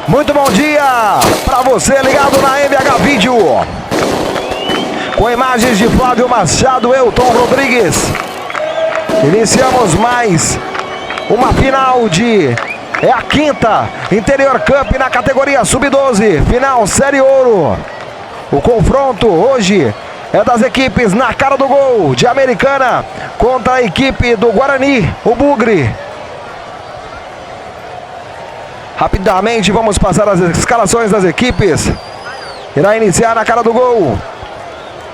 Muito bom dia para você ligado na MH Vídeo. Com imagens de Flávio Machado, Elton Rodrigues. Iniciamos mais uma final de... É a quinta Interior Cup na categoria Sub-12. Final Série Ouro. O confronto hoje é das equipes na cara do gol de Americana contra a equipe do Guarani, o Bugre. Rapidamente vamos passar as escalações das equipes. Irá iniciar na cara do gol.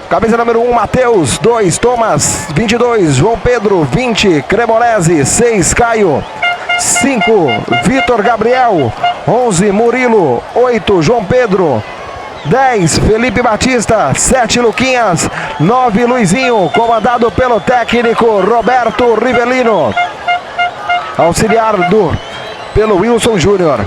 Camisa número 1, Matheus. 2, Thomas. 22, João Pedro. 20, Cremolese. 6, Caio. 5, Vitor Gabriel. 11, Murilo. 8, João Pedro. 10, Felipe Batista. 7, Luquinhas. 9, Luizinho, comandado pelo técnico Roberto Rivelino. Auxiliar pelo Wilson Júnior.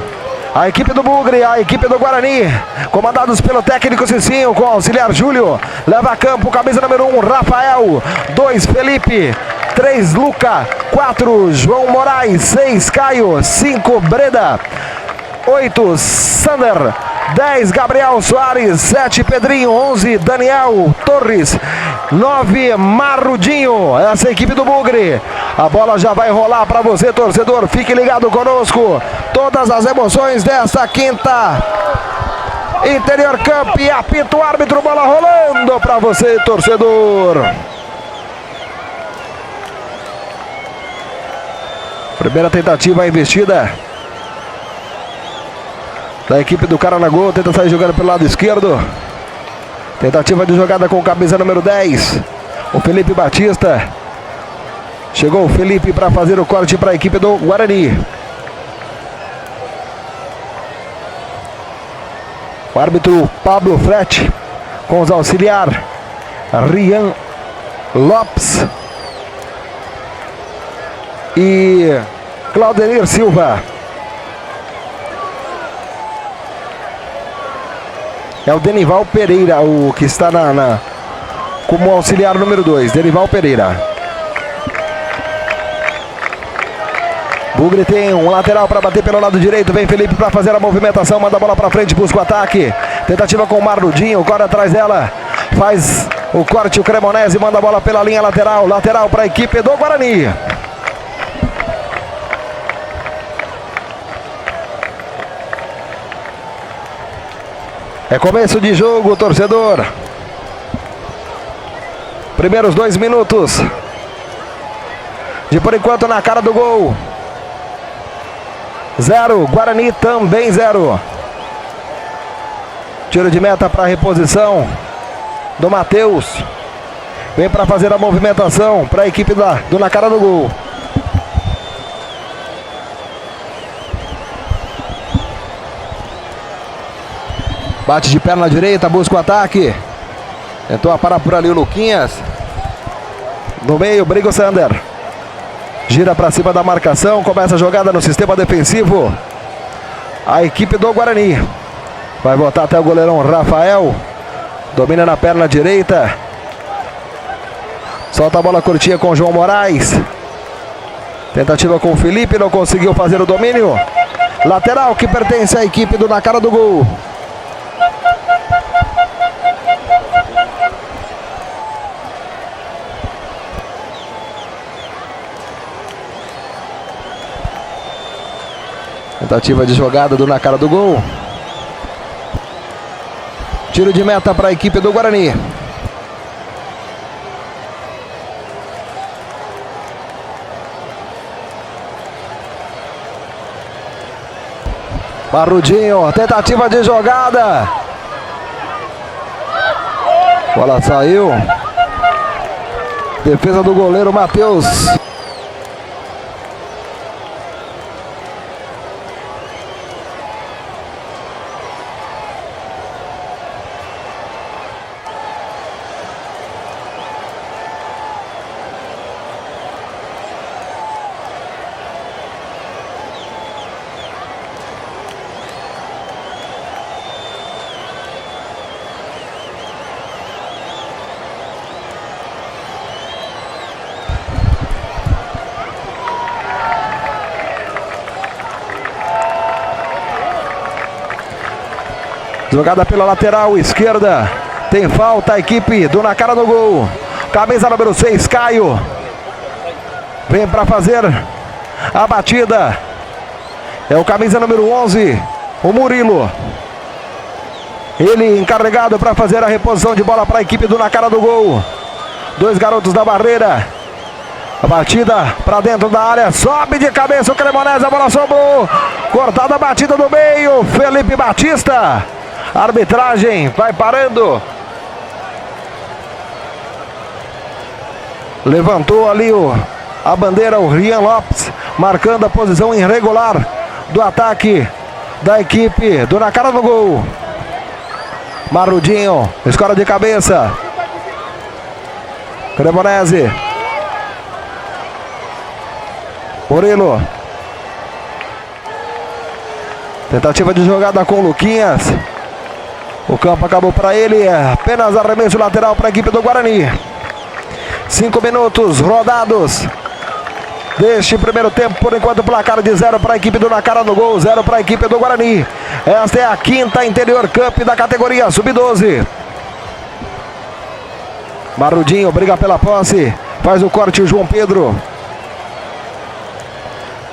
A equipe do Bugre, a equipe do Guarani, comandados pelo técnico Cicinho, com auxiliar Júlio. Leva a campo, camisa número 1, Rafael. 2, Felipe. 3, Luca. 4, João Moraes. 6, Caio. 5, Breda. 8, Sander. 10, Gabriel Soares. 7, Pedrinho. 11, Daniel Torres. 9, Marrudinho. Essa é a equipe do Bugre. A bola já vai rolar para você, torcedor. Fique ligado conosco. Todas as emoções desta quinta Interior Cup. Apita o árbitro, bola rolando para você, torcedor. Primeira tentativa investida da equipe do Caranagô. Tenta sair jogando pelo lado esquerdo. Tentativa de jogada com camisa número 10, o Felipe Batista. Chegou o Felipe para fazer o corte para a equipe do Guarani. O árbitro Pablo Frete, com os auxiliar Rian Lopes e Claudenir Silva. É o Denival Pereira, o que está como auxiliar número 2, Denival Pereira. Bugre tem um lateral para bater pelo lado direito. Vem Felipe para fazer a movimentação. Manda a bola para frente, busca o ataque. Tentativa com o Marludinho, corre atrás dela. Faz o corte o Cremonese, manda a bola pela linha lateral. Lateral para a equipe do Guarani. É começo de jogo, torcedor. Primeiros 2 minutos. De por enquanto na cara do gol. 0, Guarani também 0. Tiro de meta para reposição do Matheus. Vem para fazer a movimentação para a equipe do na cara do gol. Bate de perna direita, busca o ataque. Tentou aparar por ali o Luquinhas. No meio, briga o Sander. Gira para cima da marcação, começa a jogada no sistema defensivo. A equipe do Guarani vai botar até o goleirão Rafael. Domina na perna direita. Solta a bola curtinha com o João Moraes. Tentativa com o Felipe, não conseguiu fazer o domínio. Lateral que pertence à equipe do na cara do gol. Tentativa de jogada do na cara do gol. Tiro de meta para a equipe do Guarani. Marrudinho, tentativa de jogada. Bola saiu. Defesa do goleiro Matheus. Jogada pela lateral esquerda. Tem falta a equipe do Na Cara do Gol. Camisa número 6, Caio. Vem para fazer a batida. É o camisa número 11, o Murilo. Ele encarregado para fazer a reposição de bola para a equipe do Na Cara do Gol. Dois garotos da barreira. A batida para dentro da área. Sobe de cabeça o Cremonese. A bola sobrou. Cortada a batida do meio. Felipe Batista. A arbitragem vai parando. Levantou ali a bandeira o Rian Lopes. Marcando a posição irregular do ataque da equipe do Na Cara do Gol. Marudinho. Escora de cabeça. Cremonese. Murilo. Tentativa de jogada com o Luquinhas. O campo acabou para ele. Apenas arremesso lateral para a equipe do Guarani. 5 minutos rodados deste primeiro tempo. Por enquanto, placar de 0 para a equipe do Na Cara do Gol, 0 para a equipe do Guarani. Esta é a quinta Interior Cup da categoria Sub-12. Marudinho briga pela posse. Faz o corte o João Pedro.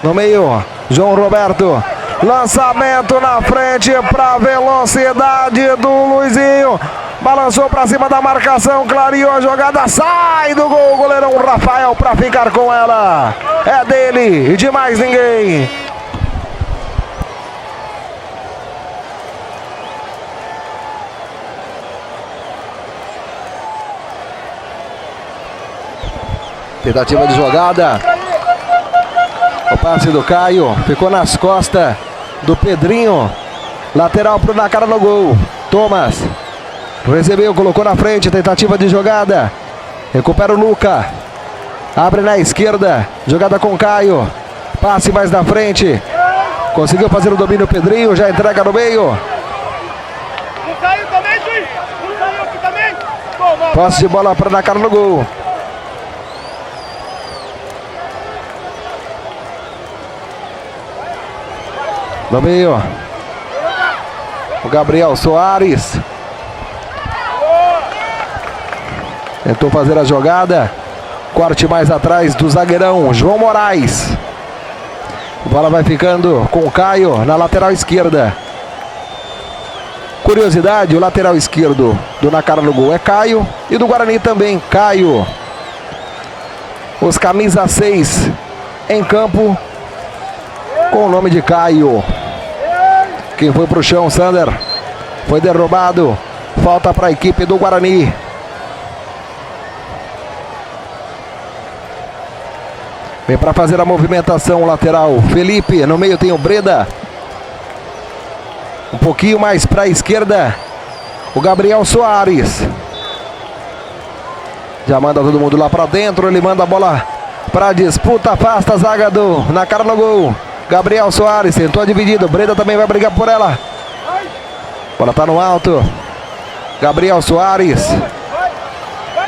No meio, João Roberto. Lançamento na frente para a velocidade do Luizinho. Balançou para cima da marcação, clareou a jogada, sai do gol. O goleirão Rafael para ficar com ela. É dele e de mais ninguém. Tentativa de jogada. O passe do Caio ficou nas costas do Pedrinho. Lateral pro Na Cara no Gol. Thomas recebeu, colocou na frente. Tentativa de jogada. Recupera o Luca. Abre na esquerda. Jogada com Caio. Passe mais na frente. Conseguiu fazer o domínio o Pedrinho. Já entrega no meio. Posse de bola para Na Cara no Gol. No meio, o Gabriel Soares. Tentou fazer a jogada. Corte mais atrás do zagueirão João Moraes. A bola vai ficando com o Caio na lateral esquerda. Curiosidade, o lateral esquerdo do Na Cara no Gol é Caio. E do Guarani também, Caio. Os camisa 6 em campo com o nome de Caio. Quem foi pro chão, Sander. Foi derrubado. Falta para a equipe do Guarani. Vem para fazer a movimentação o lateral Felipe. No meio tem o Breda. Um pouquinho mais para a esquerda, o Gabriel Soares. Já manda todo mundo lá para dentro. Ele manda a bola para disputa. Afasta a zaga do Na Cara no Gol. Gabriel Soares tentou a dividida. O Breda também vai brigar por ela. A bola tá no alto. Gabriel Soares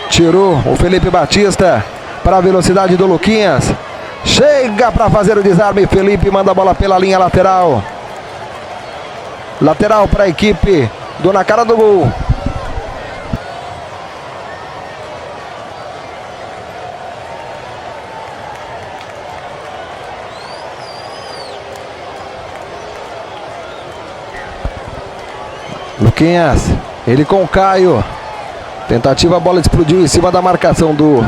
tirou o Felipe Batista para a velocidade do Luquinhas. Chega para fazer o desarme. Felipe manda a bola pela linha lateral. Lateral para a equipe do Na Cara do Gol. Luquinhas, ele com o Caio. Tentativa, a bola explodiu em cima da marcação do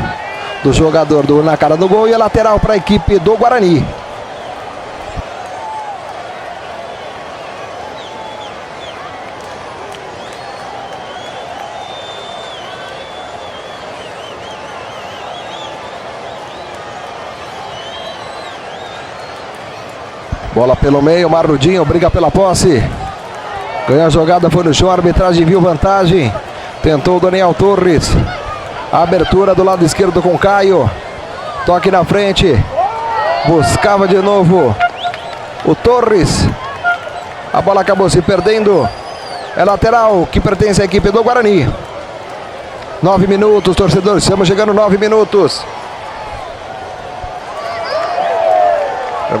jogador do Na Cara do Gol. E a lateral para a equipe do Guarani. Bola pelo meio, Marudinho briga pela posse. Ganhou a jogada, foi no chão, a arbitragem viu vantagem. Tentou o Daniel Torres. A abertura do lado esquerdo com Caio. Toque na frente. Buscava de novo o Torres. A bola acabou se perdendo. É lateral que pertence à equipe do Guarani. 9 minutos, torcedores. Estamos chegando 9 minutos.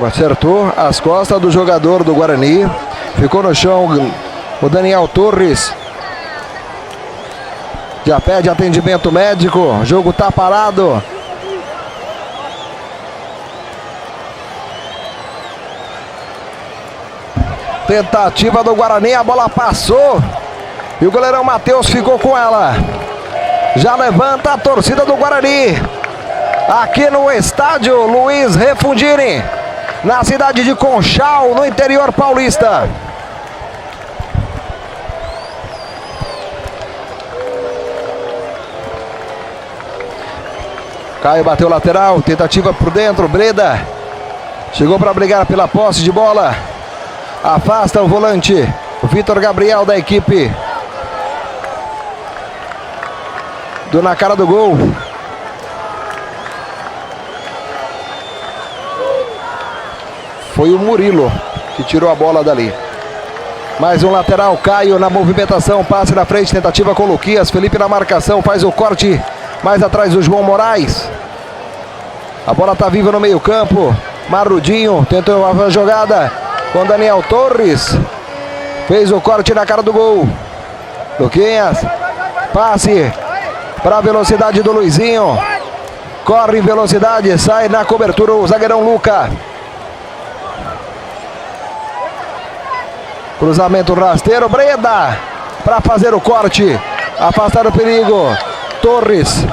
Acertou as costas do jogador do Guarani. Ficou no chão O Daniel Torres já pede atendimento médico. O jogo tá parado. Tentativa do Guarani, a bola passou e o goleirão Matheus ficou com ela. Já levanta a torcida do Guarani aqui no estádio Luiz Refundini, na cidade de Conchal, no interior paulista. Caio bateu lateral, tentativa por dentro, Breda chegou para brigar pela posse de bola. Afasta o volante, o Vitor Gabriel da equipe do Na Cara do Gol. Foi o Murilo que tirou a bola dali. Mais um lateral, Caio na movimentação, passe na frente, tentativa com o Luquias. Felipe na marcação, faz o corte mais atrás do João Moraes. A bola tá viva no meio campo. Marudinho tentou a jogada com Daniel Torres. Fez o corte na cara do gol. Luquinhas, passe para a velocidade do Luizinho. Corre em velocidade, sai na cobertura o zagueirão Luca. Cruzamento rasteiro, Breda para fazer o corte. Afastar o perigo. Torres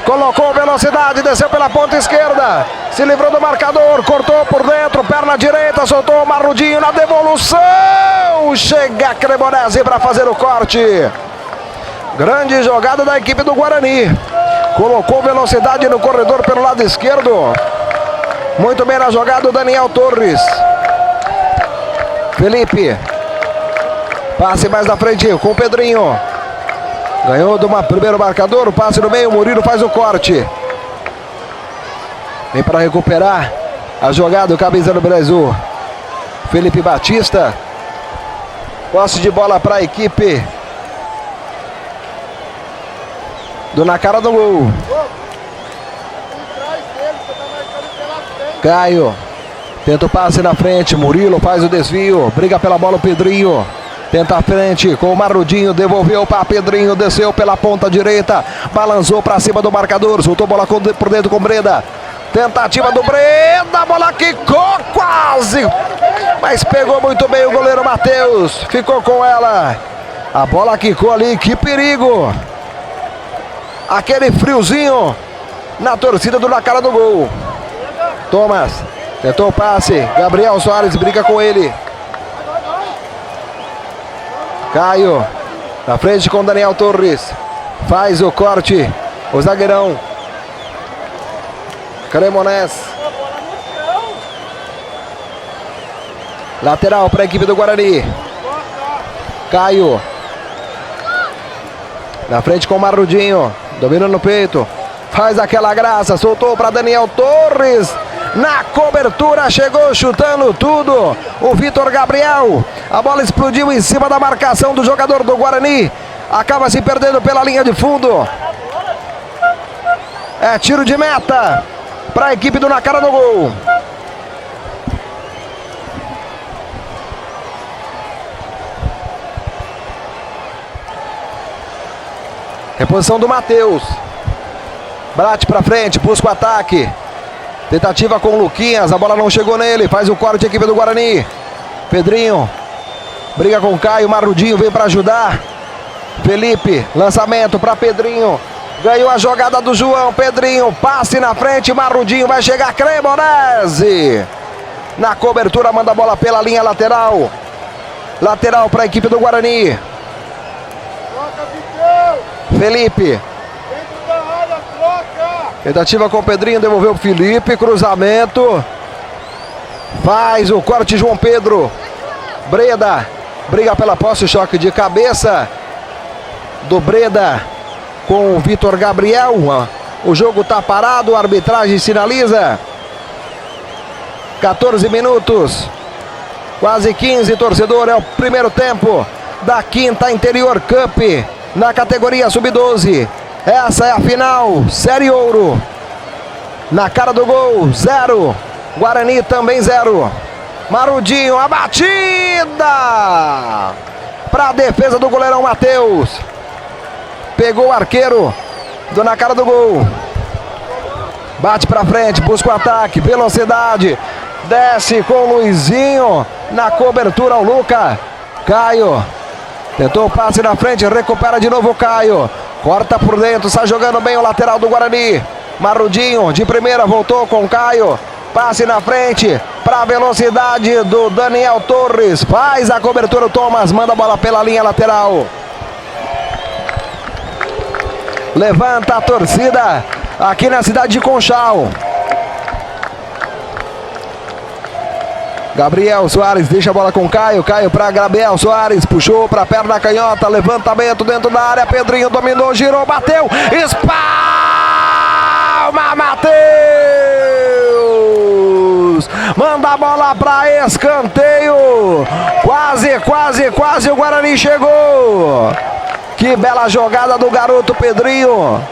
colocou velocidade, desceu pela ponta esquerda, se livrou do marcador, cortou por dentro, perna direita, soltou o Marrudinho na devolução. Chega a Cremonese para fazer o corte. Grande jogada da equipe do Guarani. Colocou velocidade no corredor pelo lado esquerdo. Muito bem na jogada o Daniel Torres. Felipe. Passe mais na frente com o Pedrinho. Ganhou do primeiro marcador, o passe no meio, o Murilo faz o corte. Vem para recuperar a jogada, o camisa do Brasil. Felipe Batista. Posse de bola para a equipe do Na Cara do Gol. Caio. Tenta o passe na frente, Murilo faz o desvio, briga pela bola o Pedrinho. Tenta a frente com o Marudinho, devolveu para Pedrinho, desceu pela ponta direita, balançou para cima do marcador, soltou a bola por dentro com Breda. Tentativa do Breda, a bola quicou quase, mas pegou muito bem o goleiro Matheus, ficou com ela. A bola quicou ali, que perigo. Aquele friozinho na torcida do Na Cara do Gol. Thomas tentou o passe, Gabriel Soares briga com ele. Caio, na frente com Daniel Torres, faz o corte, o zagueirão Cremonese. Lateral para a equipe do Guarani. Caio, na frente com o Marrudinho, dominando no peito, faz aquela graça, soltou para Daniel Torres. Na cobertura, chegou chutando tudo o Vitor Gabriel. A bola explodiu em cima da marcação do jogador do Guarani. Acaba se perdendo pela linha de fundo. É tiro de meta para a equipe do Na Cara do Gol. Reposição do Matheus. Bate para frente, busca o ataque. Tentativa com o Luquinhas, a bola não chegou nele, faz o corte a equipe do Guarani. Pedrinho, briga com o Caio, Marudinho vem para ajudar. Felipe, lançamento para Pedrinho, ganhou a jogada do João, Pedrinho, passe na frente, Marudinho vai chegar, Cremonese. Na cobertura, manda a bola pela linha lateral. Lateral para a equipe do Guarani. Felipe. Tentativa com o Pedrinho, devolveu o Felipe, cruzamento. Faz o corte João Pedro. Breda, briga pela posse, choque de cabeça do Breda com o Vitor Gabriel. O jogo está parado, a arbitragem sinaliza. 14 minutos, quase 15, torcedor, é o primeiro tempo da quinta Interior Cup na categoria Sub-12. Essa é a final, Série Ouro. Na Cara do Gol, 0. Guarani também 0. Marudinho, a batida! para a defesa do goleirão Matheus. Pegou o arqueiro, na cara do gol. Bate para frente, busca o ataque, velocidade. Desce com o Luizinho na cobertura ao Luca. Caio tentou o passe na frente, recupera de novo o Caio. Corta por dentro, está jogando bem o lateral do Guarani. Marudinho de primeira, voltou com o Caio. Passe na frente para a velocidade do Daniel Torres. Faz a cobertura o Thomas, manda a bola pela linha lateral. Levanta a torcida aqui na cidade de Conchal. Gabriel Soares deixa a bola com Caio. Caio para Gabriel Soares. Puxou para a perna canhota. Levantamento dentro da área. Pedrinho dominou, girou, bateu. Espalma Matheus. Manda a bola para escanteio. Quase o Guarani chegou. Que bela jogada do garoto Pedrinho.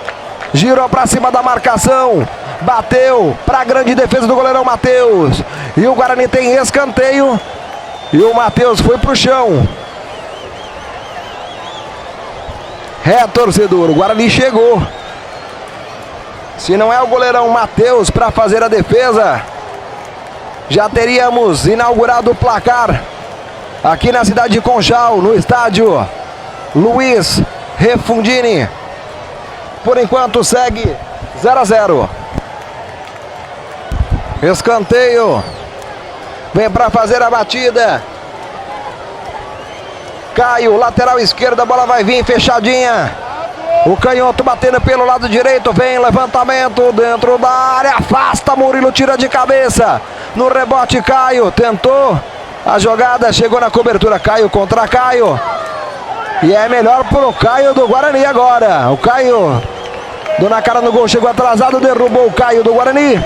Girou para cima da marcação. Bateu para a grande defesa do goleirão Matheus. E o Guarani tem escanteio. E o Matheus foi pro chão. Torcedor, o Guarani chegou. Se não é o goleirão Matheus para fazer a defesa, já teríamos inaugurado o placar aqui na cidade de Conchal, no estádio Luiz Refundini. Por enquanto segue 0-0. Escanteio. Vem para fazer a batida. Caio, lateral esquerda, a bola vai vir fechadinha. O canhoto batendo pelo lado direito. Vem levantamento dentro da área. Afasta, Murilo tira de cabeça. No rebote, Caio tentou a jogada, chegou na cobertura. Caio contra Caio. E é melhor pro Caio do Guarani agora. O Caio, na cara no gol, chegou atrasado, derrubou o Caio do Guarani.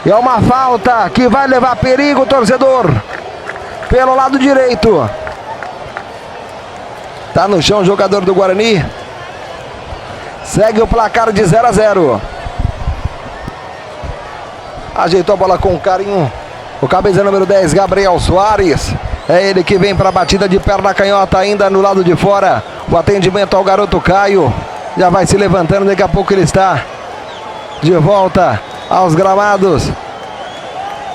E é uma falta que vai levar perigo, torcedor. Pelo lado direito. Tá no chão o jogador do Guarani. Segue o placar de 0-0. Ajeitou a bola com carinho o camisa número 10, Gabriel Soares. É ele que vem para a batida de perna canhota, ainda no lado de fora. O atendimento ao garoto Caio. Já vai se levantando, daqui a pouco ele está de volta aos gramados.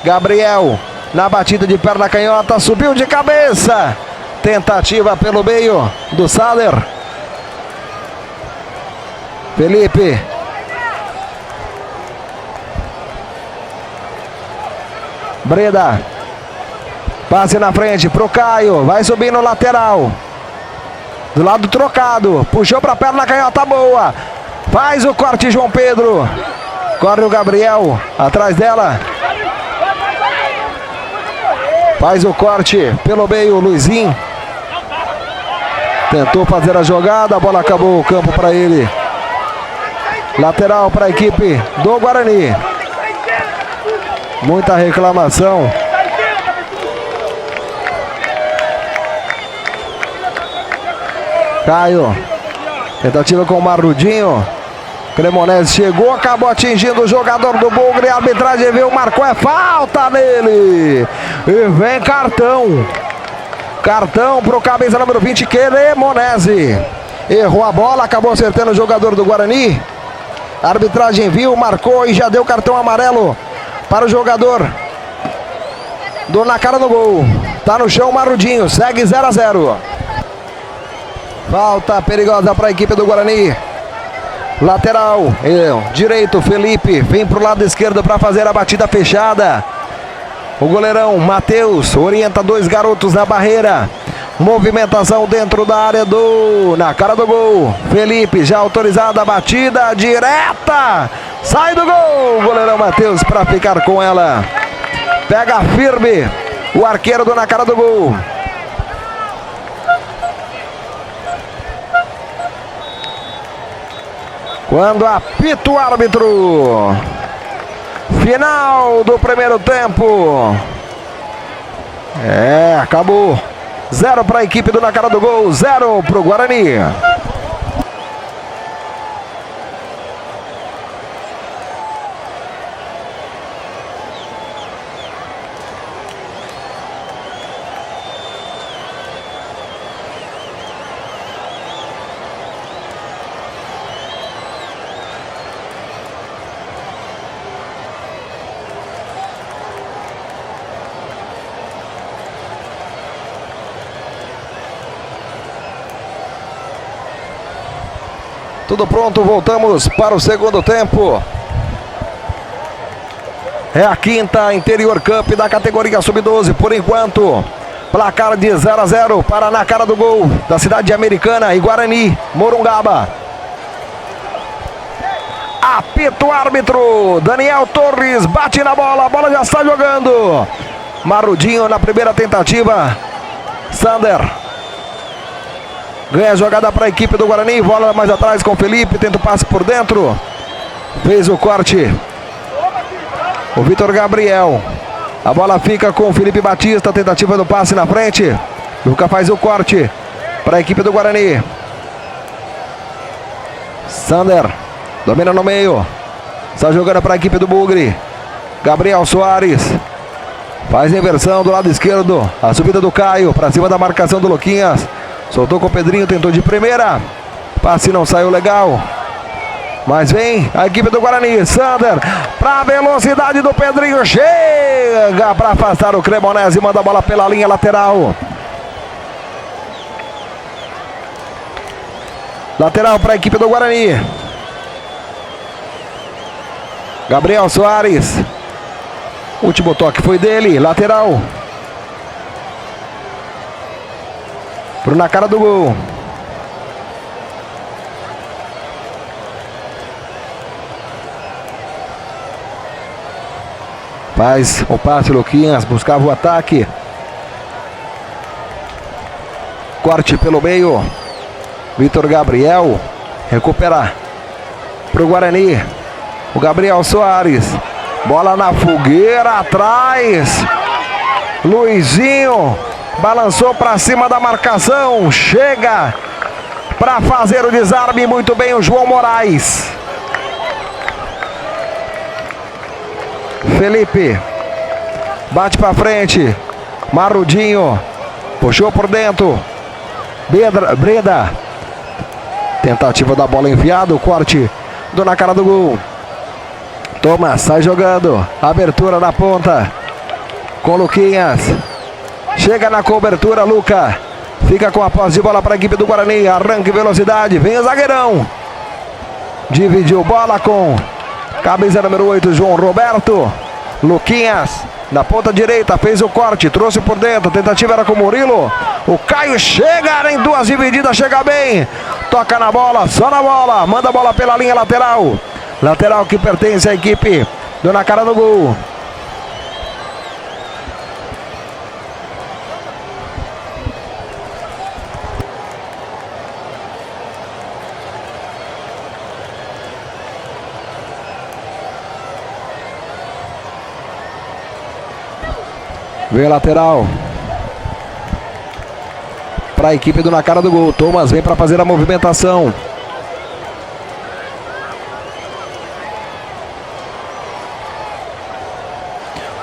Gabriel na batida de perna canhota, subiu de cabeça. Tentativa pelo meio do Saller. Felipe. Breda. Passe na frente pro Caio. Vai subir no lateral. Do lado trocado. Puxou para a perna canhota boa. Faz o corte João Pedro. Corre o Gabriel atrás dela. Faz o corte pelo meio, Luizinho. Tentou fazer a jogada, a bola acabou o campo para ele. Lateral para a equipe do Guarani. Muita reclamação. Caio. Tentativa com o Marudinho. Cremonese chegou, acabou atingindo o jogador do Bugre. A arbitragem viu, marcou, é falta nele. E vem cartão. Cartão pro camisa número 20, Cremonese. Errou a bola, acabou acertando o jogador do Guarani. A arbitragem viu, marcou e já deu cartão amarelo para o jogador na cara do gol. Tá no chão o Marudinho, segue 0-0. Falta perigosa para a equipe do Guarani. Lateral direito, Felipe vem para o lado esquerdo para fazer a batida fechada. O goleirão Matheus orienta dois garotos na barreira. Movimentação dentro da área na cara do gol. Felipe já autorizada a batida direta. Sai do gol. O goleirão Matheus para ficar com ela. Pega firme o arqueiro na cara do gol. Quando apita o árbitro. Final do primeiro tempo. Acabou. 0 para a equipe na cara do gol, 0 para o Guarani. Tudo pronto, voltamos para o segundo tempo. É a quinta Interior Cup da categoria Sub-12, por enquanto. Placar de 0-0, para na cara do gol da cidade de Americana e Guarani, Morungaba. Apita o árbitro, Daniel Torres bate na bola, a bola já está jogando. Marudinho na primeira tentativa. Sander ganha a jogada para a equipe do Guarani, bola mais atrás com o Felipe, tenta o passe por dentro. Fez o corte o Vitor Gabriel. A bola fica com o Felipe Batista, tentativa do passe na frente. Luca faz o corte para a equipe do Guarani. Sander domina no meio, está jogando para a equipe do Bugre. Gabriel Soares faz a inversão do lado esquerdo. A subida do Caio para cima da marcação do Luquinhas. Soltou com o Pedrinho, tentou de primeira. Passe não saiu legal. Mas vem a equipe do Guarani. Sander para a velocidade do Pedrinho. Chega para afastar o Cremonese. Manda a bola pela linha lateral. Lateral para a equipe do Guarani. Gabriel Soares. Último toque foi dele. Lateral. Pro na cara do gol. Faz o passe, Luquinhas buscava o ataque. Corte pelo meio. Vitor Gabriel recupera pro Guarani. O Gabriel Soares. Bola na fogueira atrás. Luizinho balançou para cima da marcação. Chega para fazer o desarme. Muito bem o João Moraes. Felipe bate para frente. Marudinho puxou por dentro. Breda. Tentativa da bola enfiada. O corte do na cara do gol. Thomas sai jogando. Abertura na ponta com Luquinhas. Chega na cobertura, Luca. Fica com a posse de bola para a equipe do Guarani. Arranque velocidade. Vem o zagueirão. Dividiu bola com camisa número 8, João Roberto. Luquinhas na ponta direita. Fez o corte. Trouxe por dentro. Tentativa era com o Murilo. O Caio chega em duas divididas. Chega bem. Toca na bola. Só na bola. Manda a bola pela linha lateral. Lateral que pertence à equipe do na cara do gol. Vem a lateral para a equipe do na cara do gol. Thomas vem para fazer a movimentação.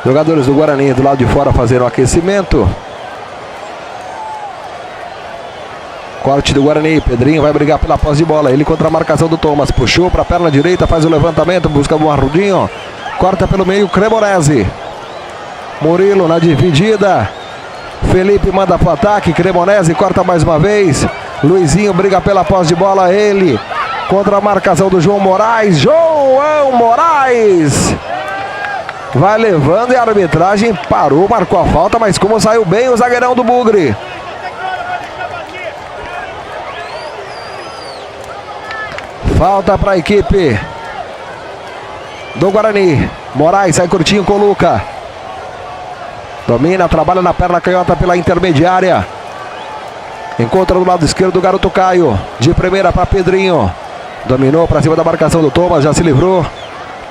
Jogadores do Guarani do lado de fora fazendo o aquecimento. Corte do Guarani. Pedrinho vai brigar pela posse de bola. Ele contra a marcação do Thomas. Puxou para a perna direita, faz o levantamento, busca o Marrudinho. Corta pelo meio, Cremonese. Murilo na dividida. Felipe manda para o ataque. Cremonese corta mais uma vez. Luizinho briga pela posse de bola. Ele contra a marcação do João Moraes. João Moraes vai levando e a arbitragem parou, marcou a falta, mas como saiu bem o zagueirão do Bugre. Falta para a equipe do Guarani. Moraes sai curtinho com o Luca. Domina, trabalha na perna canhota pela intermediária. Encontra do lado esquerdo o garoto Caio. De primeira para Pedrinho. Dominou para cima da marcação do Thomas, já se livrou.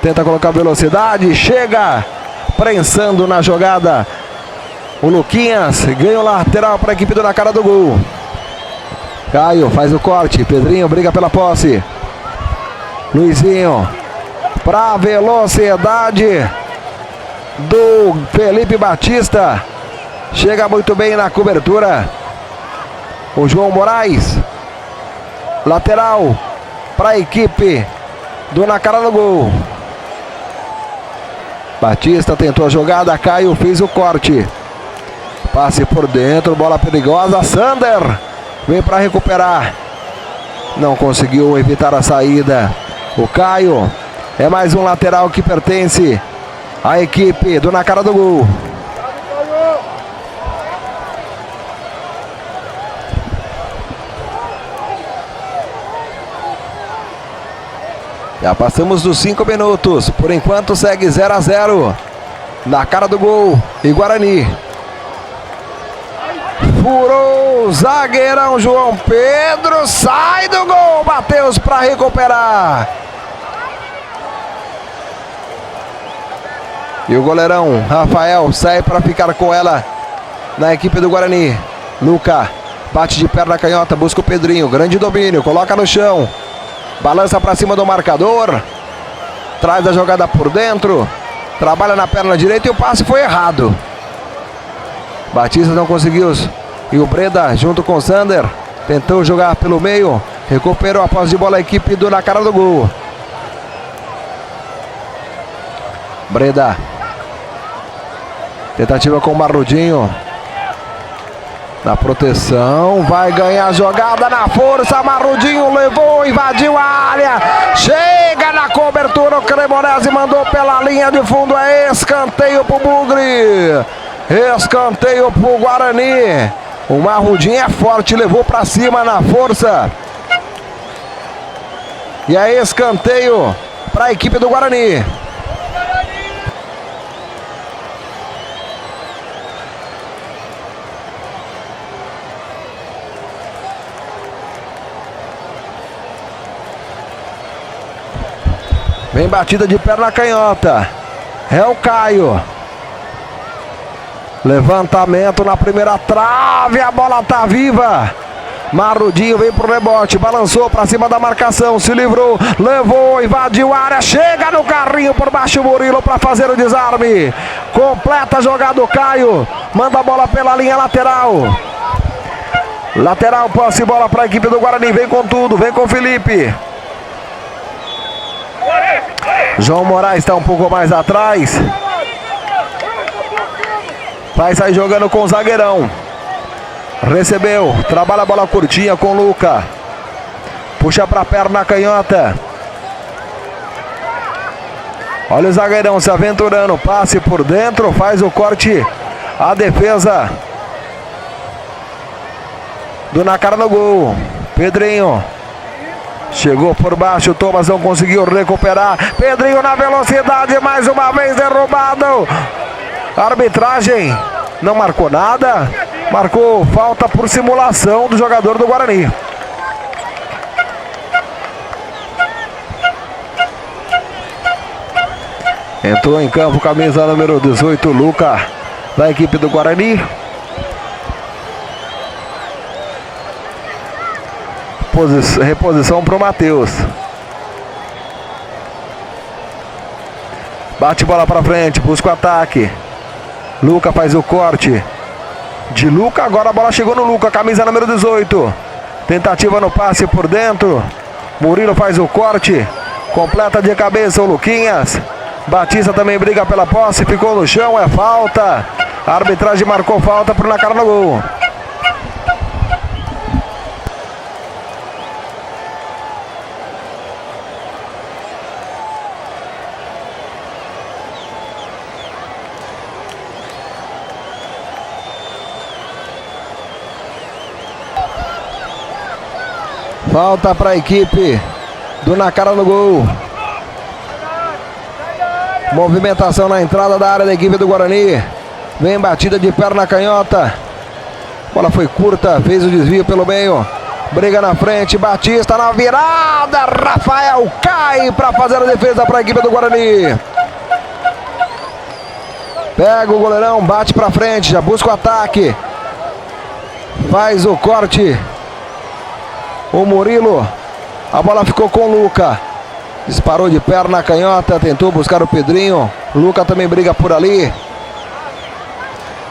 Tenta colocar velocidade, chega prensando na jogada. O Luquinhas ganha o lateral para a equipe do na cara do gol. Caio faz o corte, Pedrinho briga pela posse. Luizinho para a velocidade do Felipe Batista. Chega muito bem na cobertura o João Moraes. Lateral para a equipe do na cara do gol. Batista tentou a jogada, Caio fez o corte. Passe por dentro, bola perigosa. Sander vem para recuperar. Não conseguiu evitar a saída. O Caio é mais um lateral que pertence à equipe do Na Cara do Gol. Já passamos dos 5 minutos. Por enquanto segue 0-0. Na Cara do Gol e Guarani. Furou o zagueirão João Pedro. Sai do gol. Matheus para recuperar. E o goleirão Rafael sai para ficar com ela na equipe do Guarani. Luca bate de perna canhota. Busca o Pedrinho. Grande domínio. Coloca no chão. Balança para cima do marcador. Traz a jogada por dentro. Trabalha na perna direita e o passe foi errado. Batista não conseguiu. E o Breda junto com o Sander tentou jogar pelo meio. Recuperou a posse de bola a equipe do Na Cara do Gol. Breda. Tentativa com o Marrudinho. Na proteção, vai ganhar a jogada na força, Marrudinho levou, invadiu a área, chega na cobertura, o Cremonese mandou pela linha de fundo, é escanteio pro Bugre, escanteio pro Guarani, o Marrudinho é forte, levou pra cima na força, e é escanteio pra equipe do Guarani. Vem batida de perna canhota. É o Caio. Levantamento na primeira trave. A bola tá viva. Marrudinho vem pro rebote. Balançou pra cima da marcação. Se livrou. Levou. Invadiu a área. Chega no carrinho por baixo o Murilo pra fazer o desarme. Completa a jogada o Caio. Manda a bola pela linha lateral. Lateral, posse bola pra equipe do Guarani. Vem com tudo. Vem com o Felipe. João Moraes está um pouco mais atrás. Vai sair jogando com o zagueirão. Recebeu. Trabalha a bola curtinha com o Luca. Puxa para a perna canhota. Olha o zagueirão se aventurando. Passe por dentro. Faz o corte. A defesa do Na Cara do Gol. Pedrinho. Chegou por baixo, o Thomas não conseguiu recuperar. Pedrinho na velocidade, mais uma vez derrubado. A arbitragem não marcou nada. Marcou falta por simulação do jogador do Guarani. Entrou em campo camisa número 18, Luca, da equipe do Guarani. Reposição para o Matheus. Bate bola para frente, busca o ataque. Luca faz o corte. De Luca, agora a bola chegou no Luca, camisa número 18. Tentativa no passe por dentro. Murilo faz o corte. Completa de cabeça o Luquinhas. Batista também briga pela posse, ficou no chão, é falta. A arbitragem marcou falta para o Na Cara do Gol. Falta para a equipe do Na Cara do Gol. Movimentação na entrada da área da equipe do Guarani. Vem batida de perna canhota. Bola foi curta, fez o desvio pelo meio. Briga na frente, Batista na virada. Rafael cai para fazer a defesa para a equipe do Guarani. Pega o goleirão, bate para frente, já busca o ataque. Faz o corte. O Murilo, a bola ficou com o Luca. Disparou de perna canhota, tentou buscar o Pedrinho. Luca também briga por ali.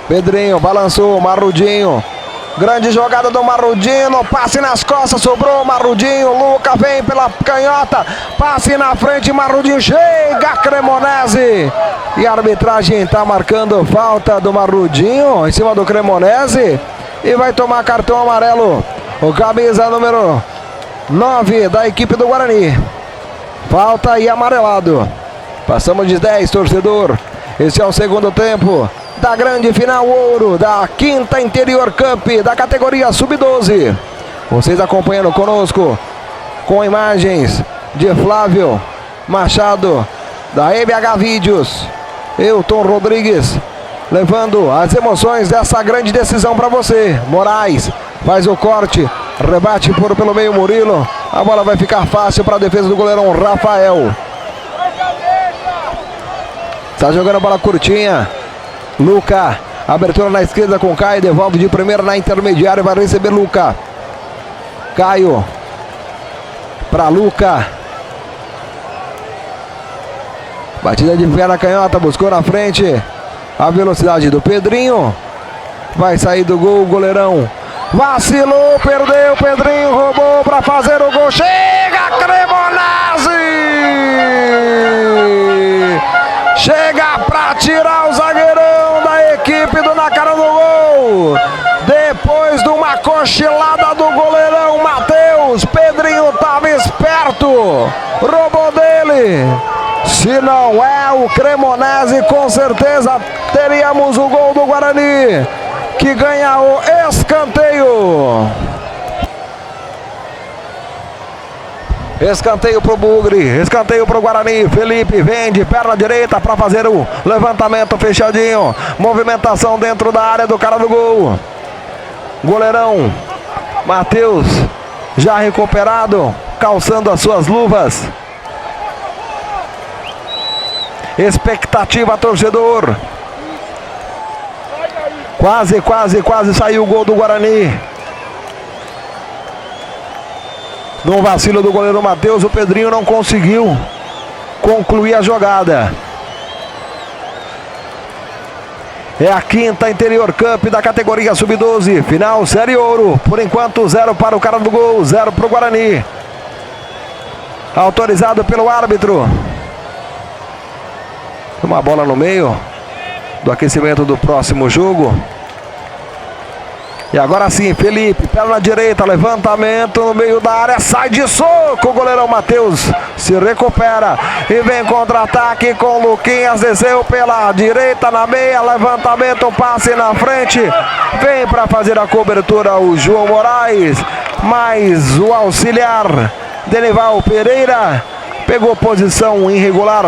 Pedrinho balançou, Marrudinho. Grande jogada do Marrudinho, passe nas costas, sobrou o Marrudinho. Luca vem pela canhota, passe na frente, Marrudinho chega, Cremonese. E a arbitragem está marcando falta do Marrudinho em cima do Cremonese. E vai tomar cartão amarelo. O camisa número 9 da equipe do Guarani. Falta e amarelado. Passamos de 10, torcedor. Esse é o segundo tempo da grande final ouro da 5ª Interior Cup da categoria Sub-12. Vocês acompanhando conosco com imagens de Flávio Machado da MH Vídeos, Elton Rodrigues, levando as emoções dessa grande decisão para você. Moraes faz o corte, rebate pelo meio Murilo. A bola vai ficar fácil para a defesa do goleirão Rafael. Está jogando a bola curtinha. Luca, abertura na esquerda com Caio, devolve de primeira na intermediária, vai receber Luca. Caio para Luca. Batida de pé na canhota, buscou na frente. A velocidade do Pedrinho. Vai sair do gol o goleirão. Vacilou, perdeu, Pedrinho roubou para fazer o gol. Chega Cremonese! Chega para tirar o zagueirão da equipe do Na Cara do Gol. Depois de uma cochilada do goleirão Matheus, Pedrinho estava esperto, roubou dele. Se não é o Cremonese, com certeza teríamos o gol do Guarani, que ganha o escanteio. Escanteio pro Bugre, escanteio pro Guarani. Felipe vem de perna direita para fazer o levantamento fechadinho. Movimentação dentro da área do cara do gol. Goleirão Matheus já recuperado, calçando as suas luvas. Expectativa, torcedor. Quase saiu o gol do Guarani. No vacilo do goleiro Matheus, o Pedrinho não conseguiu concluir a jogada. É a 5ª Interior Cup da categoria Sub-12. Final, série ouro. Por enquanto, 0 para o cara do gol, 0 para o Guarani. Autorizado pelo árbitro. Uma bola no meio do aquecimento do próximo jogo. E agora sim, Felipe, perna direita, levantamento no meio da área, sai de soco, o goleirão Matheus se recupera e vem contra-ataque com o Luquinhas, desceu pela direita na meia, levantamento, passe na frente, vem para fazer a cobertura o João Moraes, mas o auxiliar Denival Pereira pegou posição irregular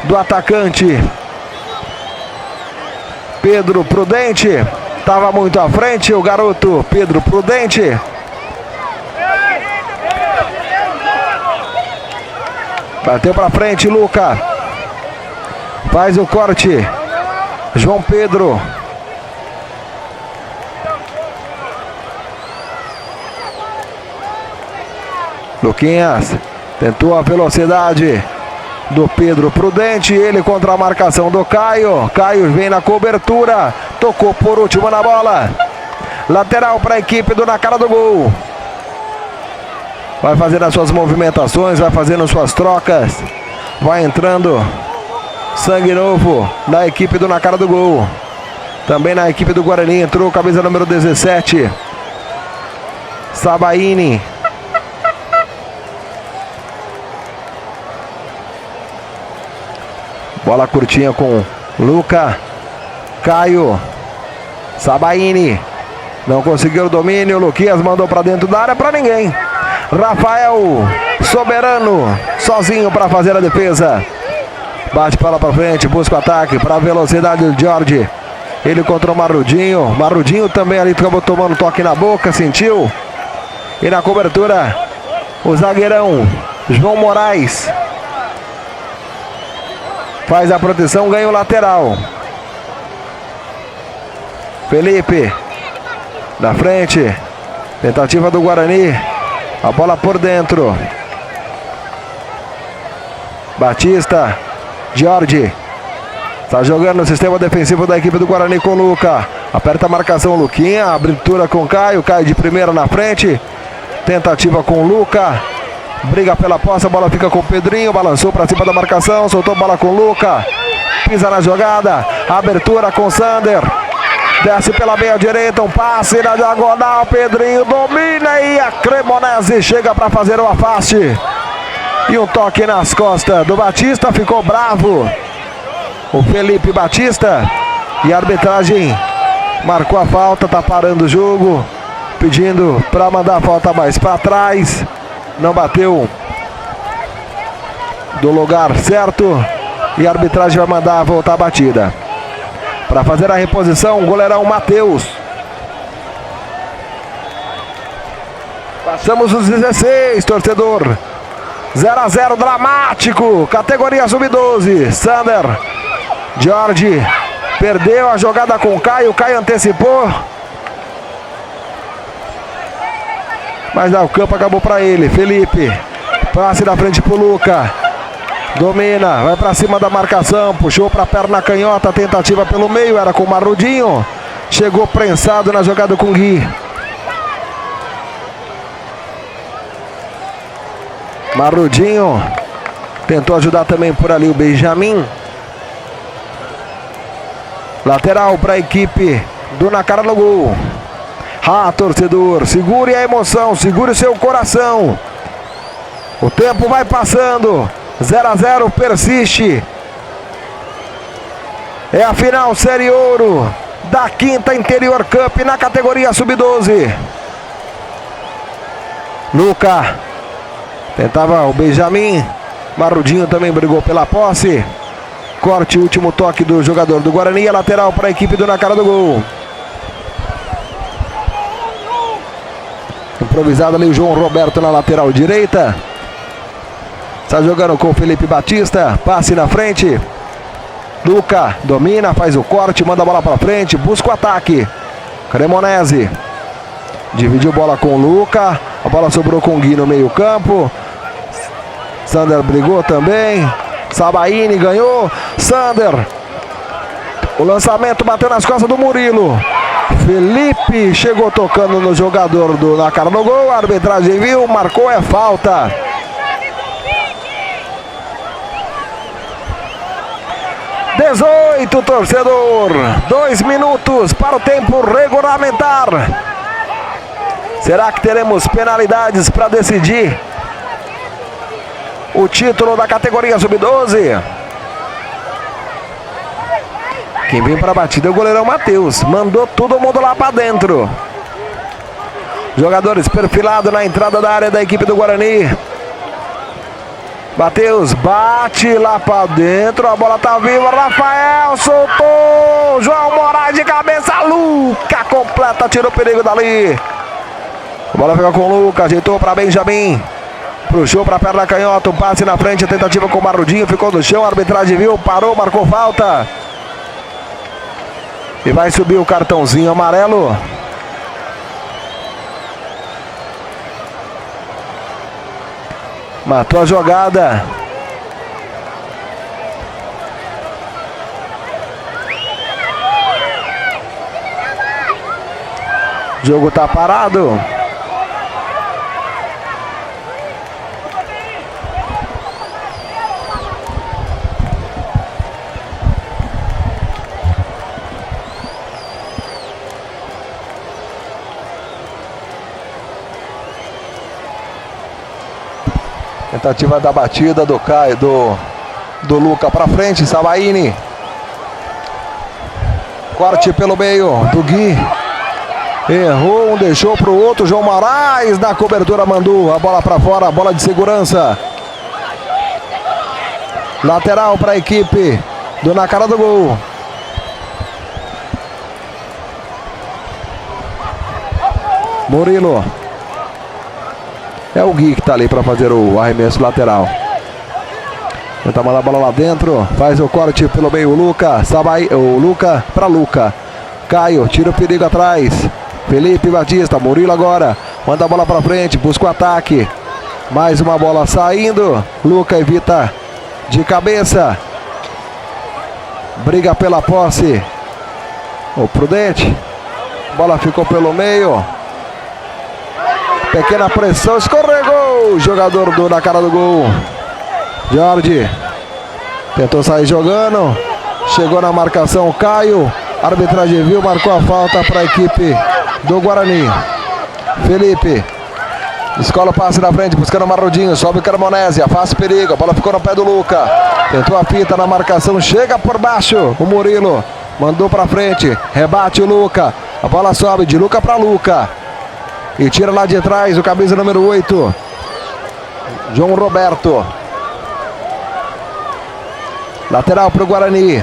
do atacante Pedro Prudente. Estava muito à frente o garoto Pedro Prudente. Bateu para frente Luca. Faz o corte João Pedro. Luquinhas tentou a velocidade do Pedro Prudente, ele contra a marcação do Caio. Caio vem na cobertura, tocou por último na bola. Lateral para a equipe do Na Cara do Gol. Vai fazendo as suas movimentações, vai fazendo suas trocas. Vai entrando sangue novo da equipe do Na Cara do Gol. Também na equipe do Guarani entrou camisa número 17, Sabaini. Bola curtinha com Luca. Caio. Sabaini. Não conseguiu o domínio. Luquinhas mandou para dentro da área para ninguém. Rafael Soberano sozinho para fazer a defesa. Bate para frente, busca o ataque para a velocidade do Jorge. Ele contra o Marrudinho. Marrudinho também ali acabou tomando toque na boca, sentiu. E na cobertura o zagueirão João Moraes faz a proteção, ganha o lateral. Felipe na frente, tentativa do Guarani, a bola por dentro. Batista, Jorge está jogando no sistema defensivo da equipe do Guarani com o Luca. Aperta a marcação Luquinha, abertura com Caio, Caio de primeira na frente, tentativa com o Luca. Briga pela posse, a bola fica com o Pedrinho, balançou para cima da marcação, soltou a bola com o Luca, pisa na jogada, abertura com o Sander, Desce pela meia direita, um passe na diagonal, Pedrinho domina e a Cremonese chega para fazer o afaste. E um toque nas costas do Batista, ficou bravo o Felipe Batista. E a arbitragem marcou a falta, tá parando o jogo, pedindo para mandar a falta mais para trás. Não bateu do lugar certo e a arbitragem vai mandar voltar a batida. Para fazer a reposição, o goleirão Matheus. Passamos os 16, torcedor. 0 a 0 dramático, categoria sub-12. Sander, Jorge perdeu a jogada com o Caio antecipou. Mas o campo acabou para ele. Felipe, passe na frente pro Luca. Domina, vai para cima da marcação, puxou para a perna canhota, tentativa pelo meio, era com o Marrudinho. Chegou prensado na jogada com o Gui. Marrudinho tentou ajudar também por ali o Benjamin. Lateral para a equipe do Na Cara do Gol. Torcedor, segure a emoção, segure o seu coração. O tempo vai passando. 0 a 0 persiste. É a final Série Ouro da 5ª Interior Cup na categoria sub-12. Luca tentava o Benjamin. Marrudinho também brigou pela posse. Corte, último toque do jogador do Guarani. É lateral para a equipe do Na Cara do Gol. Improvisado ali o João Roberto na lateral direita. Está jogando com o Felipe Batista. Passe na frente. Luca domina, faz o corte, manda a bola para frente, busca o ataque. Cremonese dividiu bola com o Luca. A bola sobrou com o Gui no meio campo. Sander brigou também. Sabaini ganhou. Sander. O lançamento bateu nas costas do Murilo. Felipe chegou tocando no jogador do Na Cara do Gol. A arbitragem viu, marcou, é falta. 18, torcedor. 2 minutos para o tempo regulamentar. Será que teremos penalidades para decidir o título da categoria sub-12? Quem vem para a batida é o goleirão Matheus. Mandou todo mundo lá para dentro. Jogadores perfilados na entrada da área da equipe do Guarani. Matheus bate lá para dentro. A bola tá viva. Rafael soltou. João Moraes de cabeça. Luca completa. Tirou o perigo dali. A bola fica com o Luca. Ajeitou para Benjamin. Puxou para a perna canhota. Um passe na frente. A tentativa com o Marrudinho. Ficou no chão. A arbitragem viu. Parou. Marcou falta. E vai subir o cartãozinho amarelo. Matou a jogada. O jogo tá parado. Tentativa da batida do Caio, do Luca para frente, Sabaini. Corte pelo meio do Gui. Errou, deixou para o outro. João Moraes na cobertura mandou a bola para fora, bola de segurança. Lateral para a equipe do Na Cara do Gol. Murilo. É o Gui que está ali para fazer o arremesso lateral. Tenta mandar a bola lá dentro. Faz o corte pelo meio. O Luca. O Luca para Luca. Caio. Tira o perigo atrás. Felipe Batista. Murilo agora. Manda a bola para frente. Busca o ataque. Mais uma bola saindo. Luca evita de cabeça. Briga pela posse. O Prudente. Bola ficou pelo meio. Pequena pressão, escorregou o jogador do Na Cara do Gol. Jorge tentou sair jogando. Chegou na marcação o Caio. A arbitragem viu, marcou a falta para a equipe do Guarani. Felipe escola o passe na frente, buscando o Marrodinho, sobe o Cremonese, afasta o perigo, a bola ficou no pé do Luca. Tentou a fita na marcação, chega por baixo o Murilo, mandou para frente, rebate o Luca. A bola sobe de Luca para Luca. E tira lá de trás o camisa número 8, João Roberto. Lateral para o Guarani.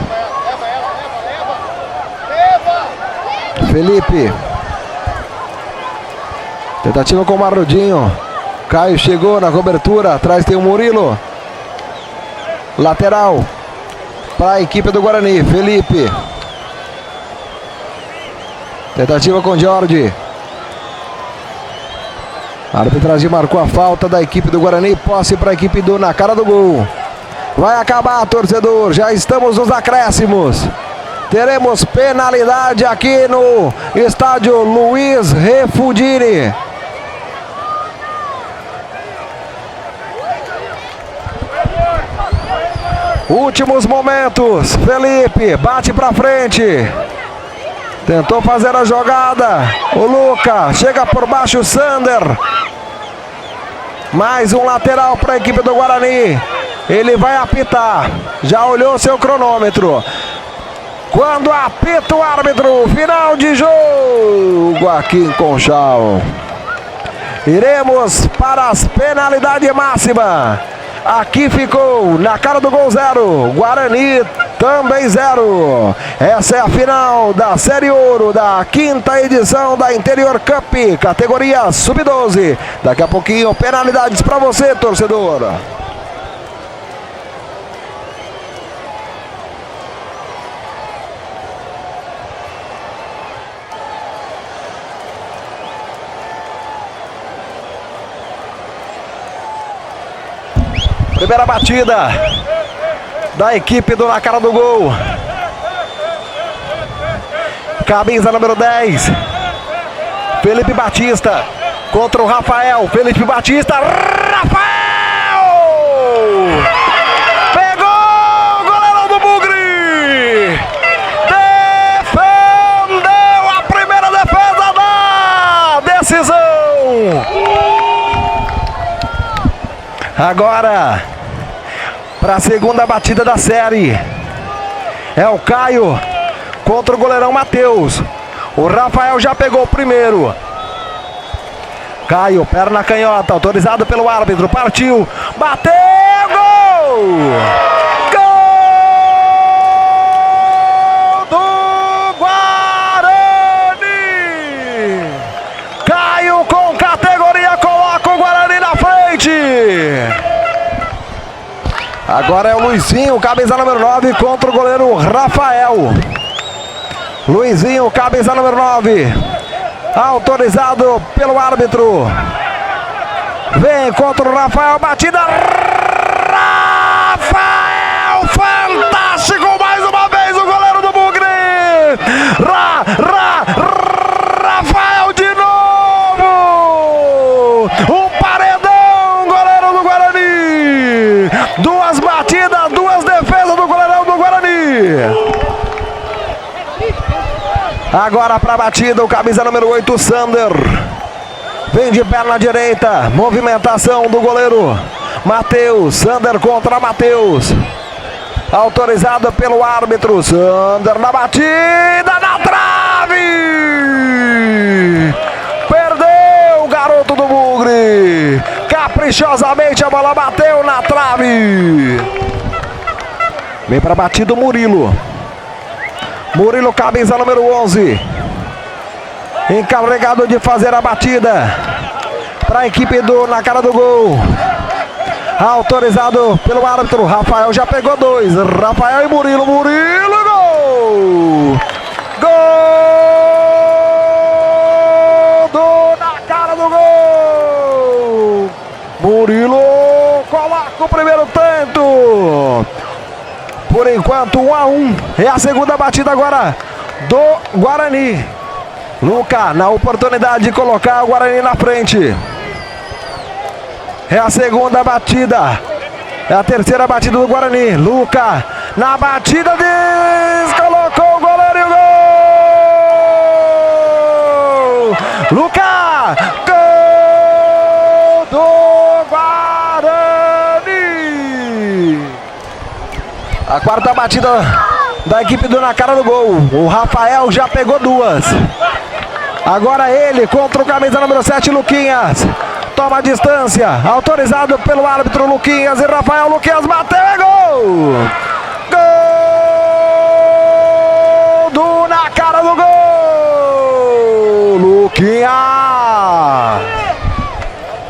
Felipe. Tentativa com o Marrodinho. Caio chegou na cobertura. Atrás tem o Murilo. Lateral para a equipe do Guarani. Felipe. Tentativa com o Jorge. A arbitragem marcou a falta da equipe do Guarani. Posse para a equipe do na cara do gol. Vai acabar, torcedor. Já estamos nos acréscimos. Teremos penalidade aqui no estádio Luiz Refudini. Últimos momentos. Felipe bate para frente. Tentou fazer a jogada. O Luca chega por baixo. O Sander. Mais um lateral para a equipe do Guarani. Ele vai apitar. Já olhou seu cronômetro. Quando apita o árbitro, final de jogo aqui em Conchal. Iremos para as penalidades máximas. Aqui ficou na cara do gol 0. Guarani também 0. Essa é a final da Série Ouro da 5ª edição da Interior Cup, categoria Sub-12. Daqui a pouquinho penalidades para você, torcedor. Primeira batida da equipe do na cara do gol. Camisa número 10. Felipe Batista contra o Rafael. Felipe Batista. Rafael! Pegou o goleirão do Bugre. Defendeu a primeira defesa da decisão. Agora, para a segunda batida da série. É o Caio contra o goleirão Matheus. O Rafael já pegou o primeiro. Caio, perna canhota, autorizado pelo árbitro. Partiu, bateu, gol! Gol do Guarani! Caio com categoria, coloca o Guarani na frente. Agora é o Luizinho, camisa número 9, contra o goleiro Rafael. Luizinho, camisa número 9, autorizado pelo árbitro. Vem contra o Rafael, batida. Rafael, fantástico, mais uma vez o goleiro do Bugre. Rafael de novo. Um paredão, goleiro do Guarani. Duas batidas, duas defesas do goleirão do Guarani. Agora para a batida, o camisa número 8, Sander. Vem de perna direita. Movimentação do goleiro Matheus. Sander contra Matheus. Autorizado pelo árbitro. Sander na batida, na trave. Perdeu o garoto do Bugre. Caprichosamente a bola bateu na trave. Vem para a batida o Murilo. Murilo, camisa número 11. Encarregado de fazer a batida para a equipe do na cara do gol. Autorizado pelo árbitro. Rafael já pegou 2. Rafael e Murilo. Murilo, gol! Gol do na cara do gol. Murilo coloca o primeiro tanto. Por enquanto 1-1. É a segunda batida agora do Guarani. Luca na oportunidade de colocar o Guarani na frente. É a segunda batida. É a terceira batida do Guarani. Luca na batida, colocou o goleiro e o gol! Lucas! Gol do Guarani! A quarta batida da equipe do Na Cara do Gol. O Rafael já pegou duas. Agora ele contra o camisa número 7, Luquinhas. Toma a distância, autorizado pelo árbitro Luquinhas e Rafael. Luquinhas bateu, é gol! Gol do Na Cara do Gol! Luquinhas!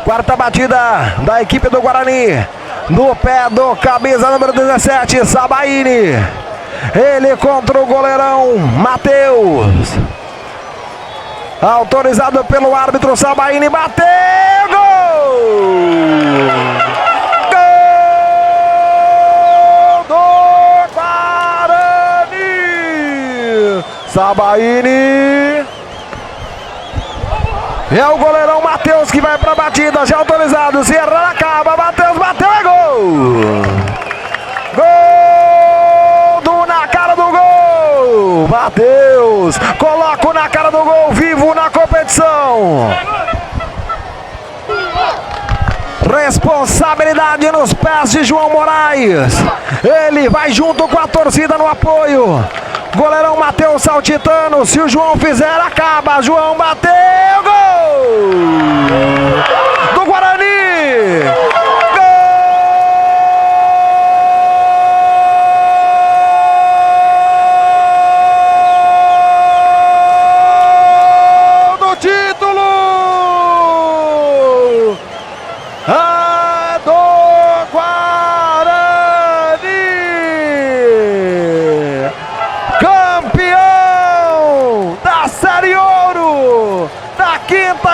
Quarta batida da equipe do Guarani. No pé do camisa número 17, Sabaini. Ele contra o goleirão Matheus. Autorizado pelo árbitro Sabaini, bateu, gol! Gol do Guarani! Sabaini. É o goleirão Matheus que vai para a batida, já autorizado, se errar acaba, Matheus bateu, é gol! Gol do Na Cara do Gol! Matheus coloca o Na Cara do Gol vivo na competição. Responsabilidade nos pés de João Moraes. Ele vai junto com a torcida no apoio. Goleirão Matheus saltitando. Se o João fizer, acaba. João bateu. Gol do Guarani.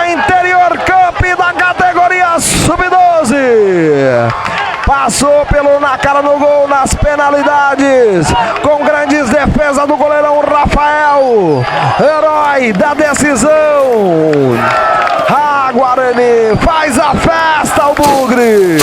Interior Cup da categoria Sub-12. Passou pelo Na Cara do Gol nas penalidades, com grandes defesas do goleirão Rafael, herói da decisão. A Guarani faz a festa, o Bugre.